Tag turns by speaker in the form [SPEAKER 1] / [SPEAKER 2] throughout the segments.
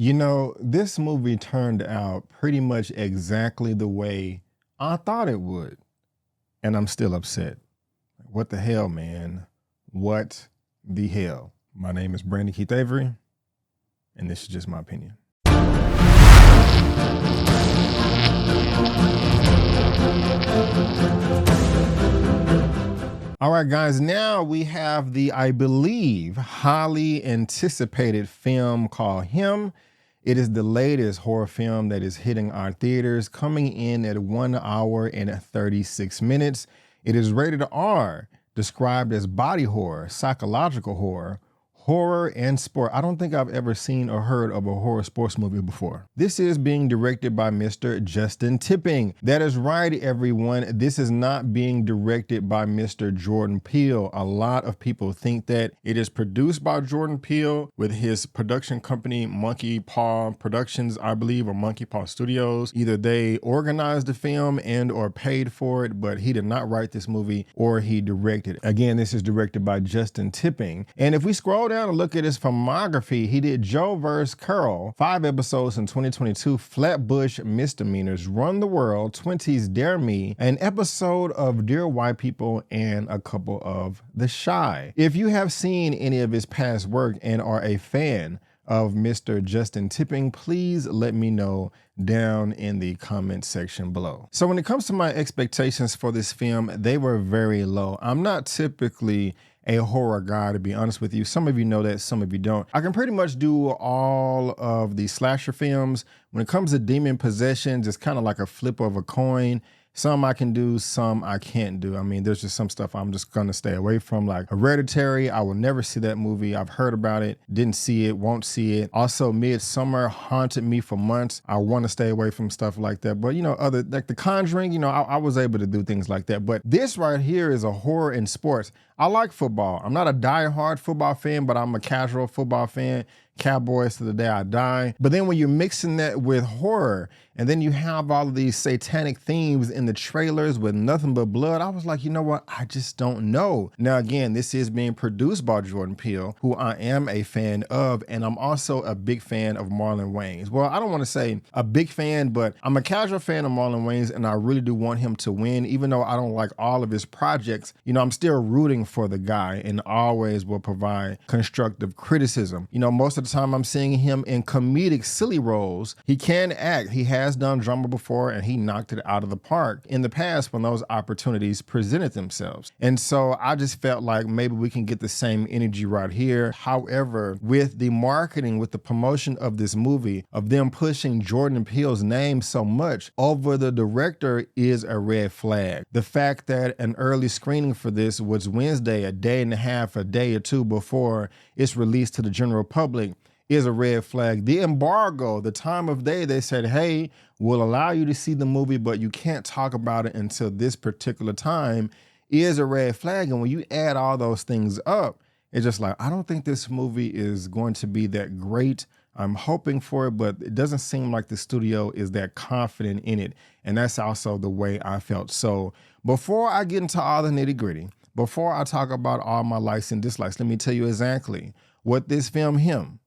[SPEAKER 1] You know, this movie turned out pretty much exactly the way I thought it would, and I'm still upset. What the hell, man? What the hell? My name is Brandon Keith Avery, and this is just my opinion. All right, guys, now we have the, I believe, highly anticipated film called Him. It is the latest horror film that is hitting our theaters, coming in at 1 hour and 36 minutes. It is rated R, described as body horror, psychological horror, horror, and sport. I don't think I've ever seen or heard of a horror sports movie before. This is being directed by Mr. Justin Tipping. That is right, everyone. This is not being directed by Mr. Jordan Peele. A lot of people think that. It is produced by Jordan Peele with his production company, Monkeypaw Productions, I believe, or Monkeypaw Studios. Either they organized the film and or paid for it, but he did not write this movie or he directed. Again, this is directed by Justin Tipping. And if we scroll down and look at his filmography, he did Joe vs. Curl, 5 episodes in 2022, Flatbush Misdemeanors, Run the World, 20s Dare Me, an episode of Dear White People, and a couple of The Shy. If you have seen any of his past work and are a fan of Mr. Justin Tipping, please let me know down in the comment section below. So when it comes to my expectations for this film, they were very low. I'm not typically a horror guy, to be honest with you. Some of you know that, some of you don't. I can pretty much do all of the slasher films. When it comes to demon possessions, it's kind of like a flip of a coin. Some I can do, some I can't do. I mean, there's just some stuff I'm just gonna stay away from, like Hereditary. I will never see that movie. I've heard about it, didn't see it, won't see it. Also, Midsummer haunted me for months. I want to stay away from stuff like that. But you know, other like The Conjuring, you know, I was able to do things like that. But this right here is a horror in sports. I like football. I'm not a diehard football fan, but I'm a casual football fan. Cowboys to the day I die. But then when you're mixing that with horror, and then you have all of these satanic themes in the trailers with nothing but blood, I was like, you know what? I just don't know. Now, again, this is being produced by Jordan Peele, who I am a fan of, and I'm also a big fan of Marlon Wayans. Well, I don't want to say a big fan, but I'm a casual fan of Marlon Wayans, and I really do want him to win. Even though I don't like all of his projects, you know, I'm still rooting for the guy and always will provide constructive criticism. You know, most of the time I'm seeing him in comedic, silly roles. He can act. He has done drama before, and he knocked it out of the park in the past when those opportunities presented themselves. And so I just felt like maybe we can get the same energy right here. However, with the marketing, with the promotion of this movie, of them pushing Jordan Peele's name so much over the director is a red flag. The fact that an early screening for this was Wednesday, a day and a half, a day or two before it's released to the general public, is a red flag. The embargo, the time of day, they said, hey, we'll allow you to see the movie, but you can't talk about it until this particular time, is a red flag. And when you add all those things up, it's just like, I don't think this movie is going to be that great. I'm hoping for it, but it doesn't seem like the studio is that confident in it. And that's also the way I felt. So before I get into all the nitty gritty, before I talk about all my likes and dislikes, let me tell you exactly what this film, Him,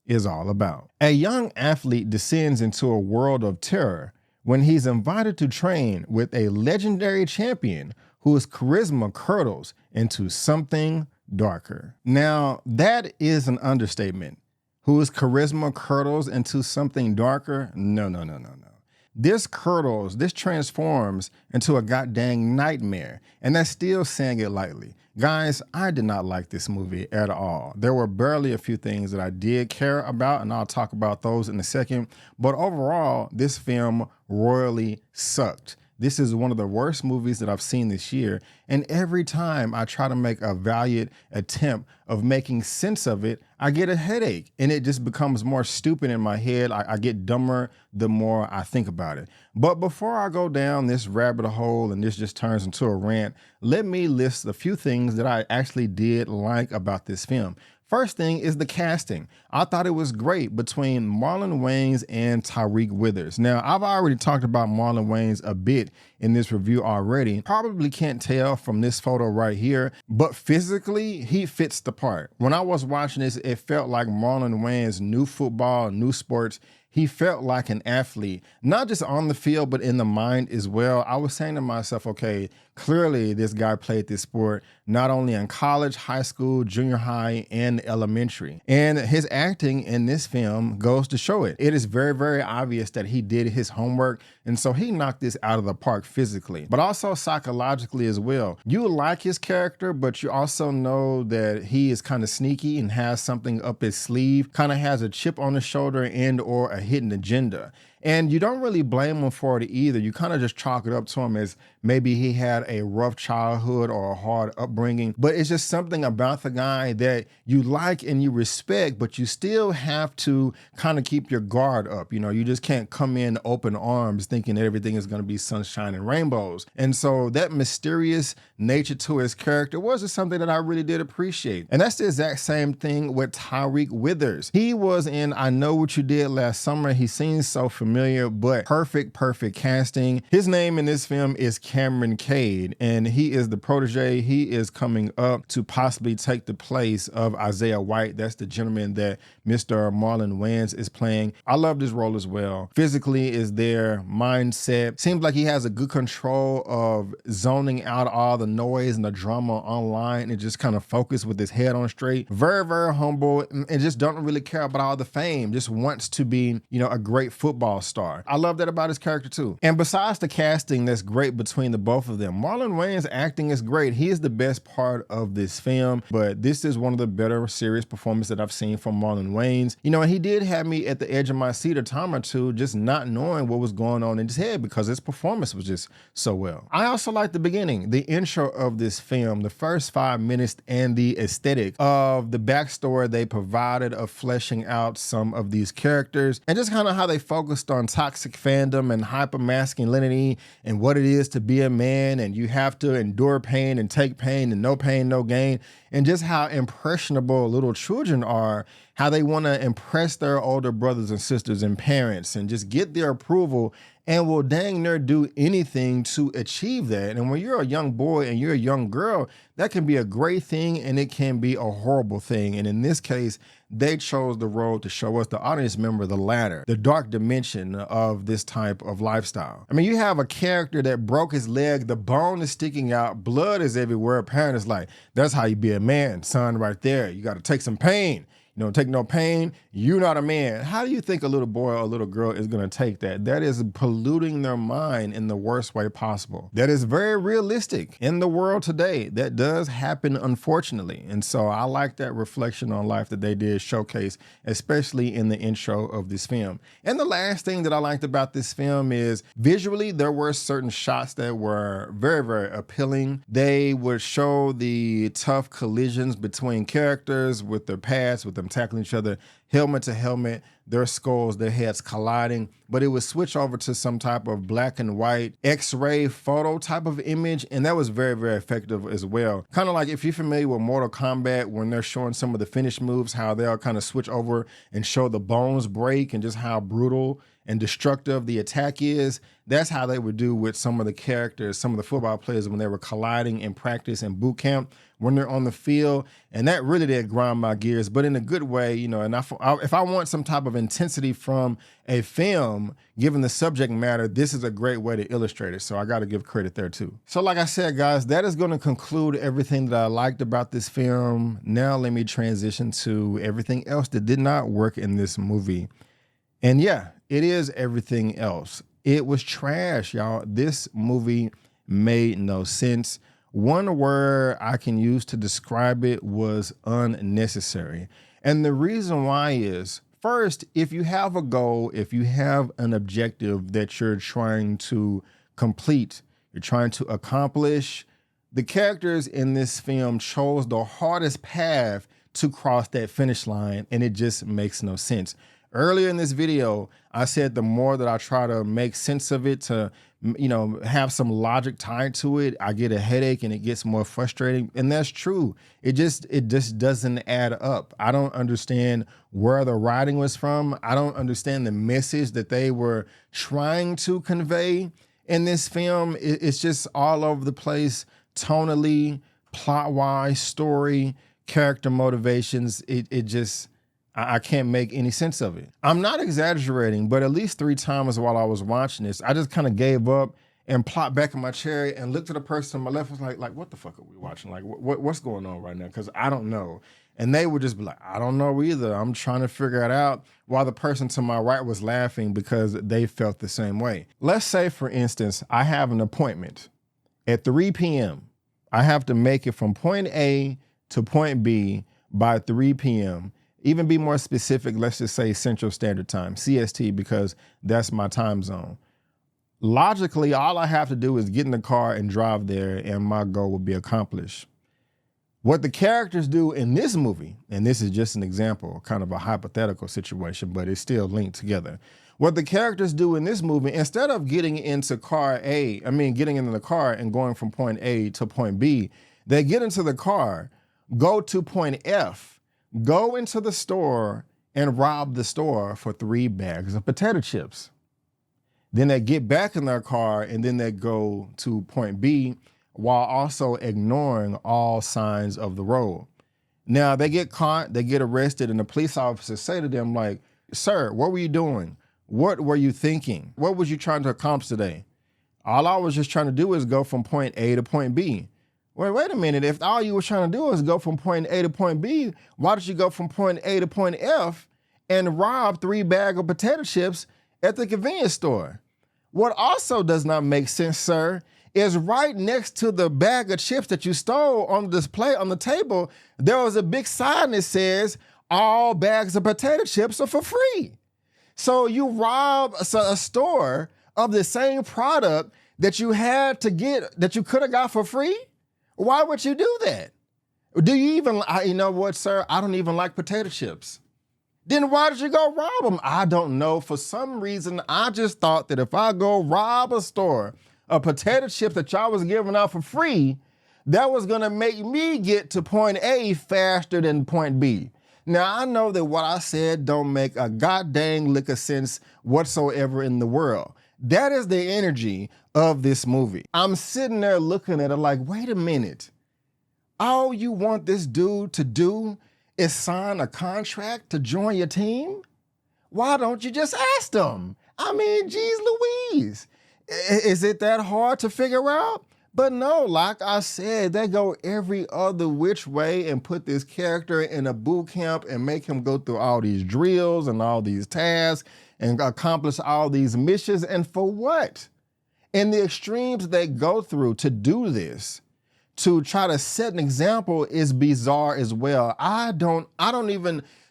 [SPEAKER 1] is all about. A young athlete descends into a world of terror when he's invited to train with a legendary champion whose charisma curdles into something darker. Now, that is an understatement. Whose charisma curdles into something darker? No, no, no, no, no. This curdles, this transforms into a goddamn nightmare. And that's still saying it lightly. Guys, I did not like this movie at all. There were barely a few things that I did care about, and I'll talk about those in a second. But overall, this film royally sucked. This is one of the worst movies that I've seen this year. And every time I try to make a valiant attempt of making sense of it, I get a headache and it just becomes more stupid in my head. I get dumber the more I think about it. But before I go down this rabbit hole and this just turns into a rant, let me list a few things that I actually did like about this film. First thing is the casting. I thought it was great between Marlon Wayans and Tyriq Withers. Now, I've already talked about Marlon Wayans a bit in this review already. Probably can't tell from this photo right here, but physically, he fits the part. When I was watching this, it felt like Marlon Wayans knew football, knew sports. He felt like an athlete, not just on the field, but in the mind as well. I was saying to myself, okay, clearly this guy played this sport not only in college, high school, junior high, and elementary. And his acting in this film goes to show it. It is very, very obvious that he did his homework. And so he knocked this out of the park physically, but also psychologically as well. You like his character, but you also know that he is kind of sneaky and has something up his sleeve, kind of has a chip on his shoulder and or a hidden agenda. And you don't really blame him for it either. You kind of just chalk it up to him as maybe he had a rough childhood or a hard upbringing, but it's just something about the guy that you like and you respect, but you still have to kind of keep your guard up. You know, you just can't come in open arms thinking that everything is going to be sunshine and rainbows. And so that mysterious nature to his character was just something that I really did appreciate. And that's the exact same thing with Tyriq Withers. He was in I Know What You Did Last Summer. He seems so familiar, but perfect casting. His name in this film is Cameron Cade, and he is the protege. He is coming up to possibly take the place of Isaiah White. That's the gentleman that Mr. Marlon Wayans is playing. I love this role as well. Physically is there, mindset. Seems like he has a good control of zoning out all the noise and the drama online and just kind of focus with his head on straight. Very, very humble and just don't really care about all the fame. Just wants to be, you know, a great football star. I love that about his character too. And besides the casting that's great between the both of them, Marlon Wayans' acting is great. He is the best part of this film, but this is one of the better serious performances that I've seen from Marlon Wayans. You know, and he did have me at the edge of my seat a time or two, just not knowing what was going on in his head because his performance was just so well. I also like the beginning, the intro of this film, the first 5 minutes and the aesthetic of the backstory they provided of fleshing out some of these characters and just kind of how they focused on toxic fandom and hypermasculinity and what it is to be a man, and you have to endure pain and take pain and no pain, no gain, and just how impressionable little children are, how they want to impress their older brothers and sisters and parents and just get their approval and will dang near do anything to achieve that. And when you're a young boy and you're a young girl, that can be a great thing and it can be a horrible thing. And in this case, they chose the road to show us, the audience member, the latter, the dark dimension of this type of lifestyle. I mean, you have a character that broke his leg, the bone is sticking out, blood is everywhere. A parent is like, that's how you be a man, son, right there. You got to take some pain. You don't take no pain, you're not a man. How do you think a little boy or a little girl is gonna take that? That is polluting their mind in the worst way possible. That is very realistic in the world today. That does happen, unfortunately. And so I like that reflection on life that they did showcase, especially in the intro of this film. And the last thing that I liked about this film is visually, there were certain shots that were very, very appealing. They would show the tough collisions between characters with their past, with them tackling each other, helmet to helmet, their skulls, their heads colliding, but it would switch over to some type of black and white X-ray photo type of image, and that was very, very effective as well. Kind of like if you're familiar with Mortal Kombat, when they're showing some of the finish moves, how they'll kind of switch over and show the bones break and just how brutal and destructive the attack is. That's how they would do with some of the characters, some of the football players when they were colliding in practice and boot camp, when they're on the field. And that really did grind my gears, but in a good way, you know. And if I want some type of intensity from a film, given the subject matter, this is a great way to illustrate it. So I got to give credit there too. So like I said, guys, that is going to conclude everything that I liked about this film. Now let me transition to everything else that did not work in this movie. And yeah, it is everything else. It was trash, y'all. This movie made no sense. One word I can use to describe it was unnecessary. And the reason why is, first, if you have a goal, if you have an objective that you're trying to complete, you're trying to accomplish, the characters in this film chose the hardest path to cross that finish line, and it just makes no sense. Earlier in this video, I said the more that I try to make sense of it, to, you know, have some logic tied to it, I get a headache and it gets more frustrating. And that's true. It just doesn't add up. I don't understand where the writing was from. I don't understand the message that they were trying to convey in this film. It's just all over the place, tonally, plot-wise, story, character motivations. I can't make any sense of it. I'm not exaggerating, but at least 3 times while I was watching this, I just kind of gave up and plopped back in my chair and looked at the person on my left, was like, what the fuck are we watching? Like, what's going on right now? Because I don't know. And they would just be like, I don't know either. I'm trying to figure it out, while the person to my right was laughing because they felt the same way. Let's say, for instance, I have an appointment at 3 p.m. I have to make it from point A to point B by 3 p.m. Even be more specific, let's just say Central Standard Time, CST, because that's my time zone. Logically, all I have to do is get in the car and drive there, and my goal will be accomplished. What the characters do in this movie, and this is just an example, kind of a hypothetical situation, but it's still linked together. What the characters do in this movie, instead of getting into the car and going from point A to point B, they get into the car, go to point F, go into the store and rob the store for 3 bags of potato chips. Then they get back in their car and then they go to point B while also ignoring all signs of the road. Now they get caught, they get arrested, and the police officers say to them like, sir, what were you doing? What were you thinking? What was you trying to accomplish today? All I was just trying to do is go from point A to point B. Wait a minute. If all you were trying to do is go from point A to point B, why did you go from point A to point F and rob 3 bags of potato chips at the convenience store? What also does not make sense, sir, is right next to the bag of chips that you stole on the display on the table, there was a big sign that says, all bags of potato chips are for free. So you rob a store of the same product that you had to get, that you could have got for free? Why would you do that? Do you even, you know what, sir? I don't even like potato chips. Then why did you go rob them? I don't know. For some reason, I just thought that if I go rob a store of potato chips that y'all was giving out for free, that was gonna make me get to point A faster than point B. Now, I know that what I said don't make a goddamn lick of sense whatsoever in the world. That is the energy of this movie. I'm sitting there looking at it like, wait a minute. All you want this dude to do is sign a contract to join your team? Why don't you just ask them? I mean, geez Louise. Is it that hard to figure out? But no, like I said, they go every other which way and put this character in a boot camp and make him go through all these drills and all these tasks and accomplish all these missions. And for what? And the extremes they go through to do this, to try to set an example, is bizarre as well.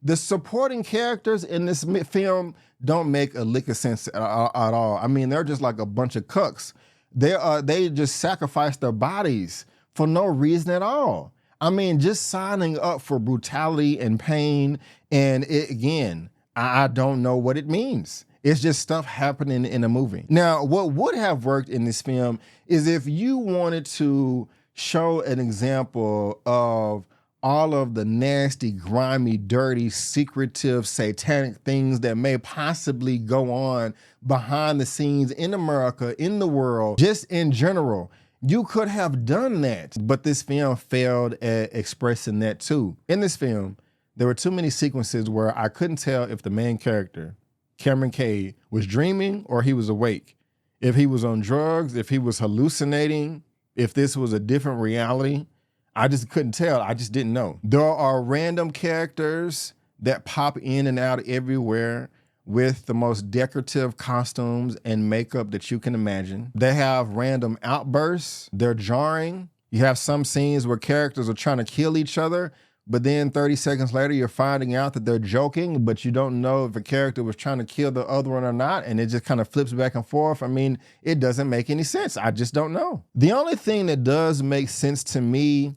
[SPEAKER 1] The supporting characters in this film don't make a lick of sense at all. I mean, they're just like a bunch of cucks. They just sacrifice their bodies for no reason at all. I mean, just signing up for brutality and pain. And again, I don't know what it means. It's just stuff happening in a movie. Now, what would have worked in this film is if you wanted to show an example of all of the nasty, grimy, dirty, secretive, satanic things that may possibly go on behind the scenes in America, in the world, just in general. You could have done that, but this film failed at expressing that too. In this film, there were too many sequences where I couldn't tell if the main character, Cameron Cade, was dreaming or he was awake. If he was on drugs, if he was hallucinating, if this was a different reality. I just couldn't tell. I just didn't know. There are random characters that pop in and out everywhere with the most decorative costumes and makeup that you can imagine. They have random outbursts. They're jarring. You have some scenes where characters are trying to kill each other, but then 30 seconds later, you're finding out that they're joking, but you don't know if a character was trying to kill the other one or not, and it just kind of flips back and forth. I mean, it doesn't make any sense. I just don't know. The only thing that does make sense to me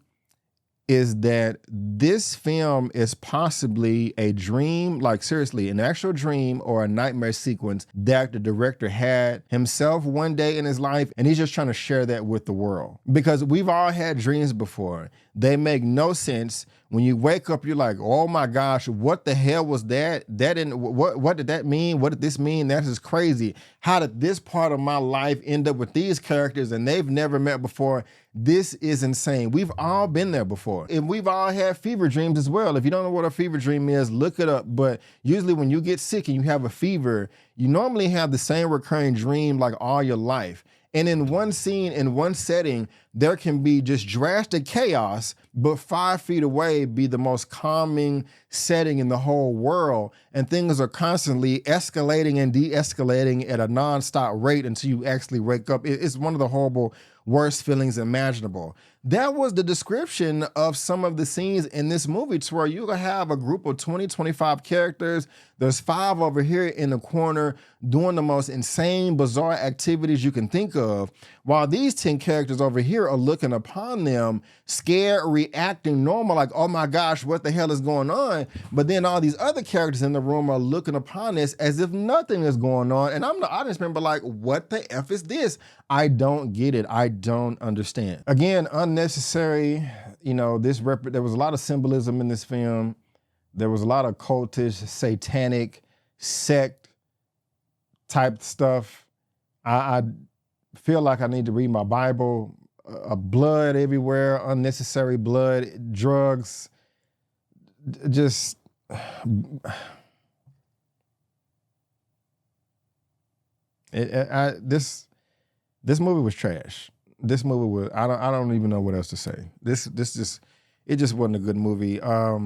[SPEAKER 1] is that this film is possibly a dream, like seriously, an actual dream or a nightmare sequence that the director had himself one day in his life, and he's just trying to share that with the world. Because we've all had dreams before. They make no sense. When you wake up, you're like, oh my gosh, what the hell was that? What did that mean? What did this mean? That is crazy. How did this part of my life end up with these characters and they've never met before? This is insane. We've all been there before. And we've all had fever dreams as well. If you don't know what a fever dream is, look it up. But usually when you get sick and you have a fever, you normally have the same recurring dream like all your life. And in one scene, in one setting, there can be just drastic chaos, but 5 feet away be the most calming setting in the whole world. And things are constantly escalating and de-escalating at a nonstop rate until you actually wake up. It's one of the horrible, worst feelings imaginable. That was the description of some of the scenes in this movie, to where you have a group of 20, 25 characters. There's 5 over here in the corner doing the most insane, bizarre activities you can think of, while these 10 characters over here are looking upon them, scared, reacting normal, like, oh my gosh, what the hell is going on? But then all these other characters in the room are looking upon this as if nothing is going on. And I'm the audience member like, what the F is this? I don't get it. I don't understand. Again, unnecessary. You know, there was a lot of symbolism in this film. There was a lot of cultish, satanic, sect type stuff. I feel like I need to read my Bible. Blood everywhere, unnecessary blood, drugs, just this movie was trash. This movie was, I don't even know what else to say. It just wasn't a good movie. I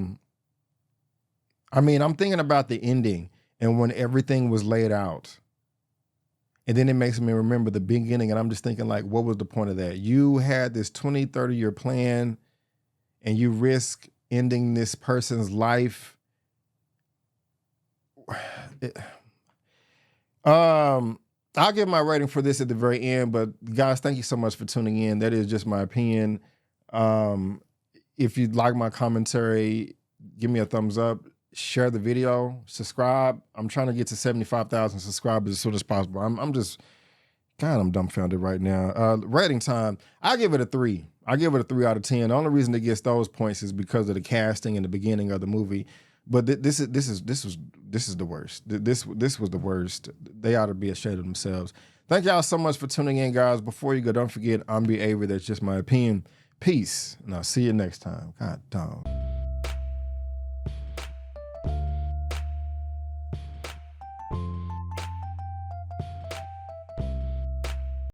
[SPEAKER 1] mean, I'm thinking about the ending and when everything was laid out. And then it makes me remember the beginning, and I'm just thinking, like, what was the point of that? You had this 20, 30-year plan, and you risk ending this person's life. I'll give my rating for this at the very end, but guys, thank you so much for tuning in. That is just my opinion. If you like my commentary, give me a thumbs up. Share the video, subscribe. I'm trying to get to 75,000 subscribers as soon as possible. I'm dumbfounded right now. Rating time, I give it a 3. I give it a 3 out of 10. The only reason it gets those points is because of the casting and the beginning of the movie. But this is the worst. This was the worst. They ought to be ashamed of themselves. Thank y'all so much for tuning in, guys. Before you go, don't forget, I'm B. Avery. That's just my opinion. Peace, and I'll see you next time. God dog.